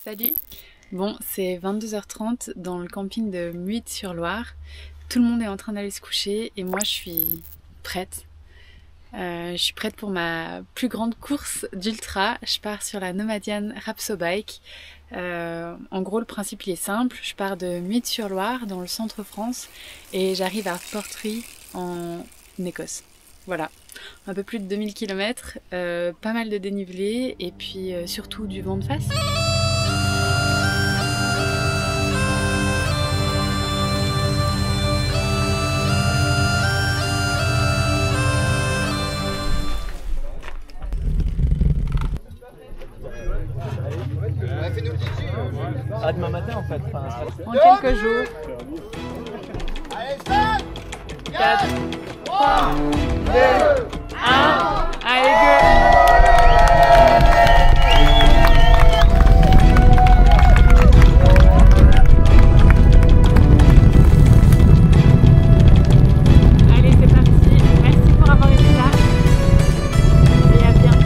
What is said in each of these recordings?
Salut! Bon, c'est 22h30 dans le camping de Muids-sur-Loire. Tout le monde est en train d'aller se coucher et moi je suis prête. Je suis prête pour ma plus grande course d'ultra. Je pars sur la Nomadian Rapsobike. En gros, le principe il est simple. Je pars de Muids-sur-Loire dans le centre France et j'arrive à Portree en Écosse. Voilà, un peu plus de 2000 km, pas mal de dénivelé et puis surtout du vent de face. Ah, demain matin en fait. En quelques jours. Allez, 5, 4, 3, 2, 1, allez go! Allez, c'est parti. Merci pour avoir été là. Et à bientôt.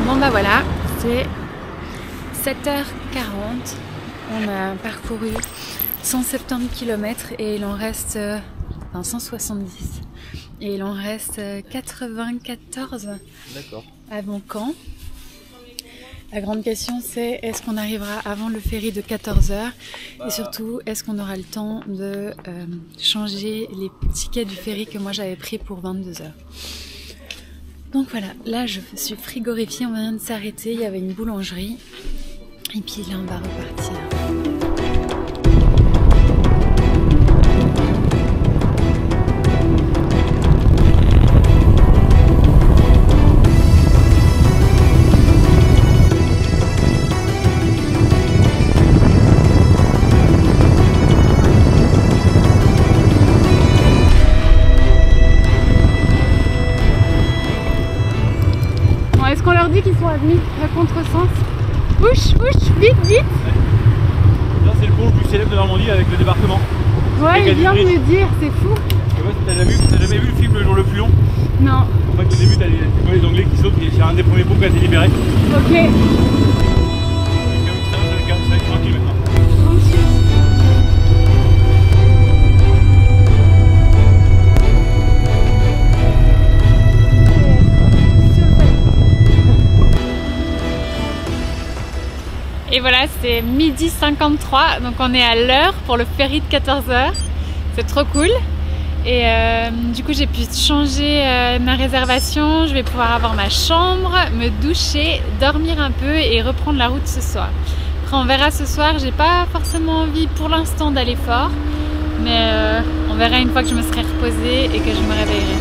Bon bah voilà, c'est 7h40, on a parcouru 170 km et il en reste 170 et il en reste 94 avant Caen. La grande question c'est est-ce qu'on arrivera avant le ferry de 14h et surtout est-ce qu'on aura le temps de changer les tickets du ferry que moi j'avais pris pour 22h. Donc voilà, là je suis frigorifiée, on vient de s'arrêter, il y avait une boulangerie et puis là on va repartir. Est-ce qu'on leur dit qu'ils sont admis à contresens? Bouche, bouche, vite, vite! Là c'est le pont le plus célèbre de Normandie avec le débarquement. Ouais, il vient de me dire, c'est fou! Et ouais, t'as jamais vu le film Le jour le plus long? Non. En fait au début t'as les Anglais qui sautent et c'est un des premiers ponts qui a été libéré. Ok. Ça va être tranquille maintenant. Et voilà, c'est 12h53, donc on est à l'heure pour le ferry de 14h. C'est trop cool. Et du coup, j'ai pu changer ma réservation. Je vais pouvoir avoir ma chambre, me doucher, dormir un peu et reprendre la route ce soir. Après, on verra ce soir. J'ai pas forcément envie pour l'instant d'aller fort, mais on verra une fois que je me serai reposée et que je me réveillerai.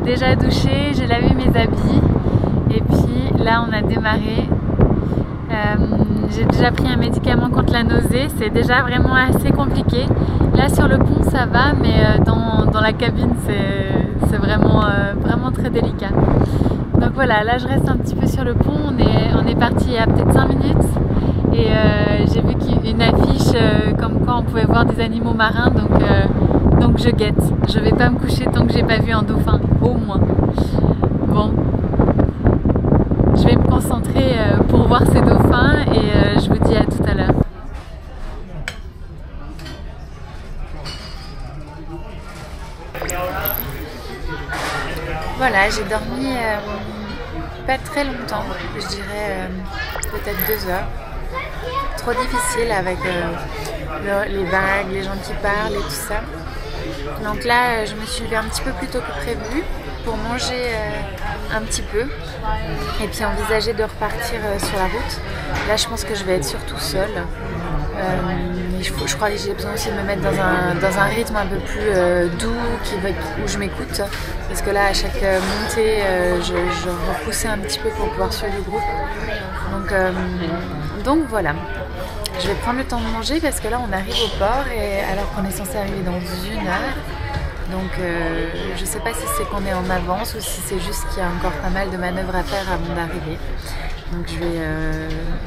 Déjà douché, j'ai lavé mes habits et puis là on a démarré. J'ai déjà pris un médicament contre la nausée, c'est déjà vraiment assez compliqué. Là sur le pont ça va, mais dans la cabine c'est vraiment très délicat. Donc voilà, là je reste un petit peu sur le pont, on est parti il y a peut-être 5 minutes et j'ai vu qu'il y avait une affiche comme quoi on pouvait voir des animaux marins, donc je guette. Je vais pas me coucher tant que j'ai pas vu un dauphin, au moins. Bon, je vais me concentrer pour voir ces dauphins et je vous dis à tout à l'heure. Voilà, j'ai dormi pas très longtemps, je dirais peut-être 2 heures. Trop difficile avec les vagues, les gens qui parlent et tout ça. Donc là, je me suis levée un petit peu plus tôt que prévu pour manger un petit peu et puis envisager de repartir sur la route. Là, je pense que je vais être surtout seule. Mais je crois que j'ai besoin aussi de me mettre dans un rythme un peu plus doux où je m'écoute. Parce que là, à chaque montée, je repoussais un petit peu pour pouvoir suivre le groupe. Donc voilà. Je vais prendre le temps de manger parce que là, on arrive au port et alors qu'on est censé arriver dans 1 heure. Donc je sais pas si c'est qu'on est en avance ou si c'est juste qu'il y a encore pas mal de manœuvres à faire avant d'arriver. Donc je vais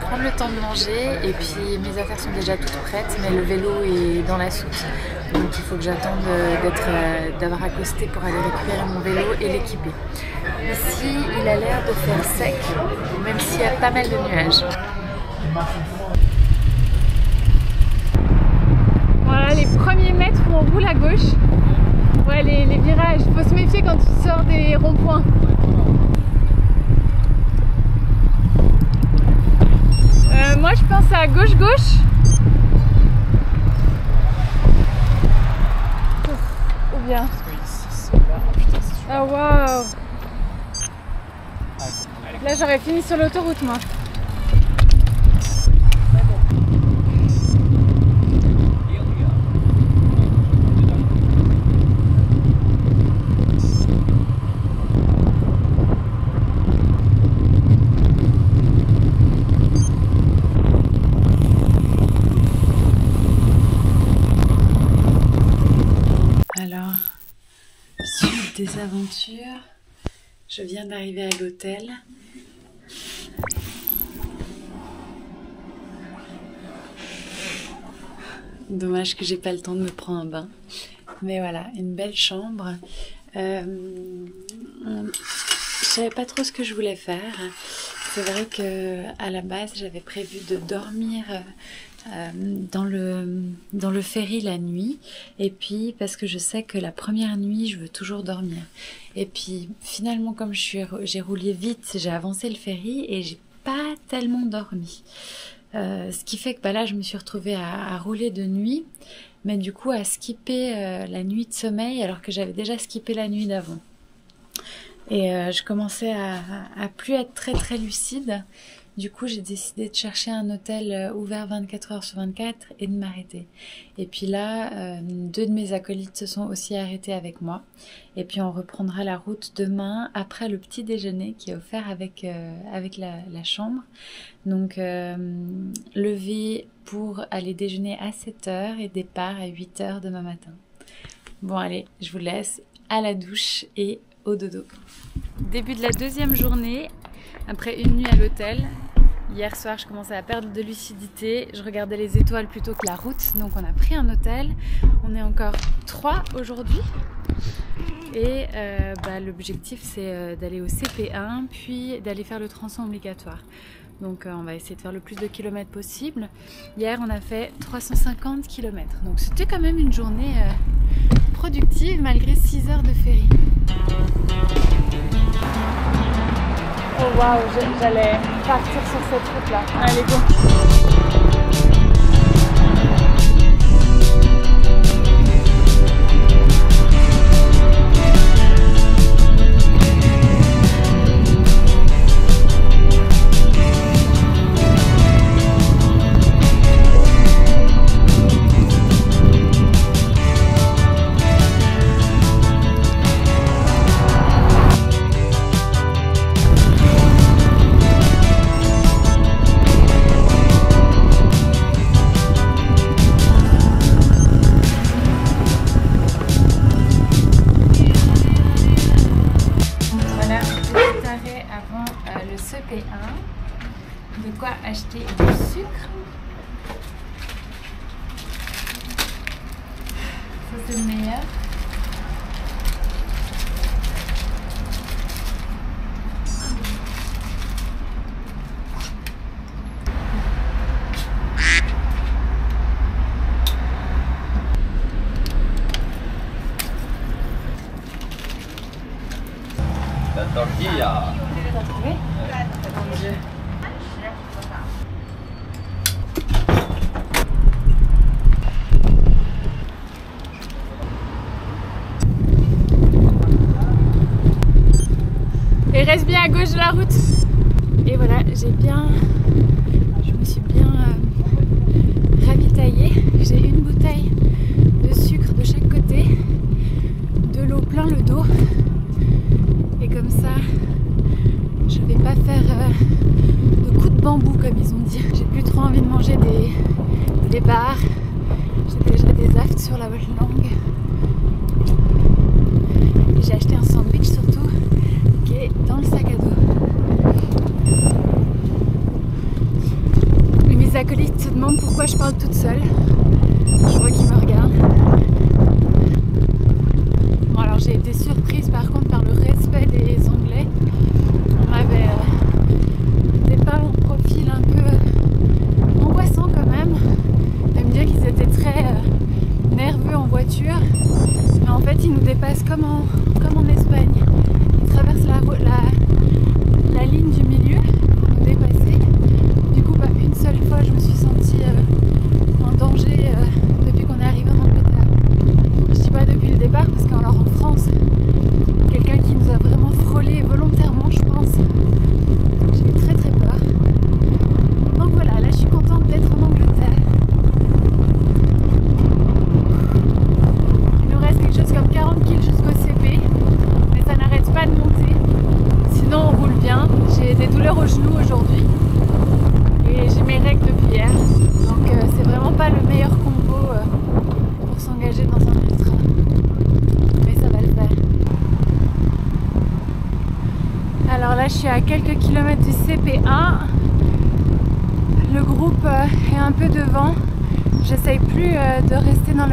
prendre le temps de manger et puis mes affaires sont déjà toutes prêtes mais le vélo est dans la soute. Donc il faut que j'attende d'avoir accosté pour aller récupérer mon vélo et l'équiper. Ici il a l'air de faire sec même s'il y a pas mal de nuages. Voilà les premiers mètres où on roule à gauche. Ouais, les virages, il faut se méfier quand tu sors des ronds-points. Moi je pense à gauche-gauche. Ou bien. Oh waouh! Là j'aurais fini sur l'autoroute moi. Des aventures, je viens d'arriver à l'hôtel. Dommage que j'ai pas le temps de me prendre un bain, mais voilà, une belle chambre. Je savais pas trop ce que je voulais faire. C'est vrai que à la base j'avais prévu de dormir dans le ferry la nuit, et puis parce que je sais que la première nuit je veux toujours dormir, et puis finalement comme j'ai roulé vite, j'ai avancé le ferry et j'ai pas tellement dormi, ce qui fait que là je me suis retrouvée à rouler de nuit, mais du coup à skipper la nuit de sommeil alors que j'avais déjà skippé la nuit d'avant. Et je commençais à plus être très lucide. Du coup, j'ai décidé de chercher un hôtel ouvert 24 heures sur 24 et de m'arrêter. Et puis là, 2 de mes acolytes se sont aussi arrêtés avec moi. Et puis on reprendra la route demain après le petit déjeuner qui est offert avec la chambre. Donc lever pour aller déjeuner à 7 heures et départ à 8 heures demain matin. Bon allez, je vous laisse à la douche et au dodo. Début de la 2e journée, après une nuit à l'hôtel. Hier soir, je commençais à perdre de lucidité. Je regardais les étoiles plutôt que la route. Donc on a pris un hôtel. On est encore 3 aujourd'hui. Et l'objectif, c'est d'aller au CP1, puis d'aller faire le tronçon obligatoire. Donc on va essayer de faire le plus de kilomètres possible. Hier, on a fait 350 km. Donc c'était quand même une journée productive malgré 6 heures de ferry. Oh waouh, j'allais partir sur cette route là. Allez go! De quoi acheter du sucre. Ça c'est le meilleur. La tortilla. T'as trouvé ? engagé la route. Et voilà, je me suis bien ravitaillée. J'ai une bouteille de sucre de chaque côté, de l'eau plein le dos. Et comme ça, je vais pas faire de coups de bambou comme ils ont dit. J'ai plus trop envie de manger des bars. J'ai déjà des aftes sur la langue. Et j'ai acheté un sandwich surtout qui est dans le sac à dos. Et mes acolytes se demandent pourquoi je parle toute seule. Je vois qu'ils me regardent. Bon, alors j'ai été surprise par contre par le respect des Anglais. On m'avait dépeint mon profil un peu angoissant quand même. De me dire qu'ils étaient très nerveux en voiture. Mais en fait ils nous dépassent comme en Espagne. Ils traversent la ligne du milieu pour nous dépasser. Du coup pas une seule fois je me suis sentie en danger depuis qu'on est arrivé en Angleterre. Je dis pas depuis le départ parce qu'alors en France, quelqu'un qui nous a vraiment frôlé volontairement je pense. J'ai eu très très peur. Donc voilà, là je suis contente d'être en Angleterre. Il nous reste quelque chose comme 40 kg jusqu'au CP, mais ça n'arrête pas de monter. Sinon on roule bien. J'ai des douleurs aux genoux aujourd'hui et j'ai mes règles depuis hier. Donc c'est vraiment pas le meilleur combo pour s'engager dans un ultra. Mais ça va le faire. Alors là je suis à quelques kilomètres du CP1. Le groupe est un peu devant. J'essaye plus de rester dans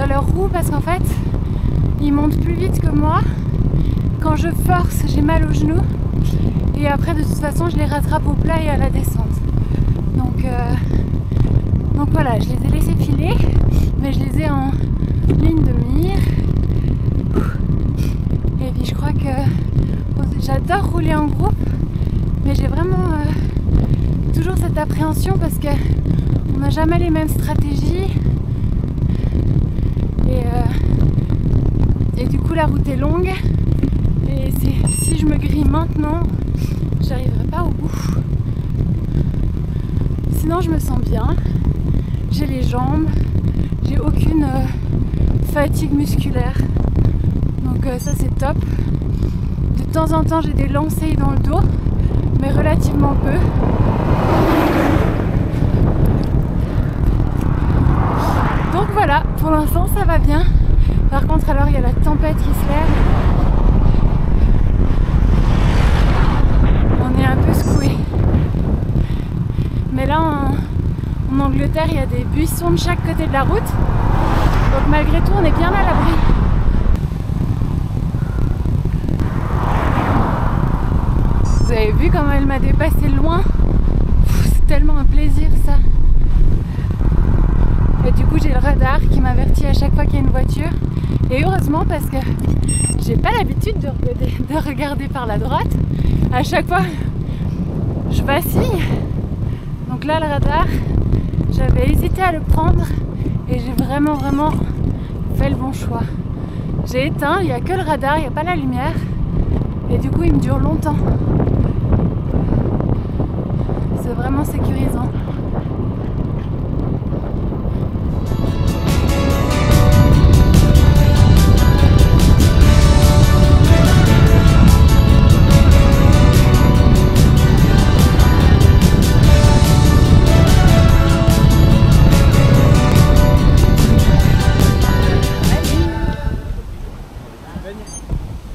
leur roue parce qu'en fait ils montent plus vite que moi. Quand je force j'ai mal aux genoux et après de toute façon je les rattrape au plat et à la descente. Donc voilà, je les ai laissés filer mais je les ai en ligne de mire. Et puis je crois que j'adore rouler en groupe mais j'ai vraiment toujours cette appréhension parce que on n'a jamais les mêmes stratégies et du coup la route est longue et si je me grille maintenant j'arriverai pas au bout. Sinon je me sens bien, j'ai les jambes, j'ai aucune fatigue musculaire donc ça c'est top. De temps en temps j'ai des lancers dans le dos mais relativement peu. Donc voilà, pour l'instant ça va bien. Par contre alors il y a la tempête qui se lève. On est un peu secoué. Mais là en Angleterre il y a des buissons de chaque côté de la route. Donc malgré tout on est bien à l'abri. Vous avez vu comment elle m'a dépassé loin? C'est tellement un plaisir ça. Et du coup j'ai le radar qui m'avertit à chaque fois qu'il y a une voiture. Et heureusement parce que j'ai pas l'habitude de regarder par la droite. À chaque fois je vacille. Donc là le radar, j'avais hésité à le prendre et j'ai vraiment fait le bon choix. J'ai éteint, il n'y a que le radar, il n'y a pas la lumière. Et du coup il me dure longtemps. C'est vraiment sécurisant.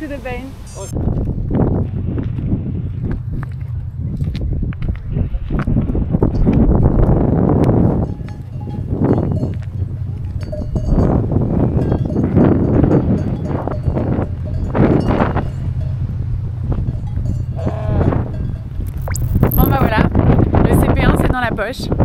To the vein. Bon bah voilà, le CP1 c'est dans la poche.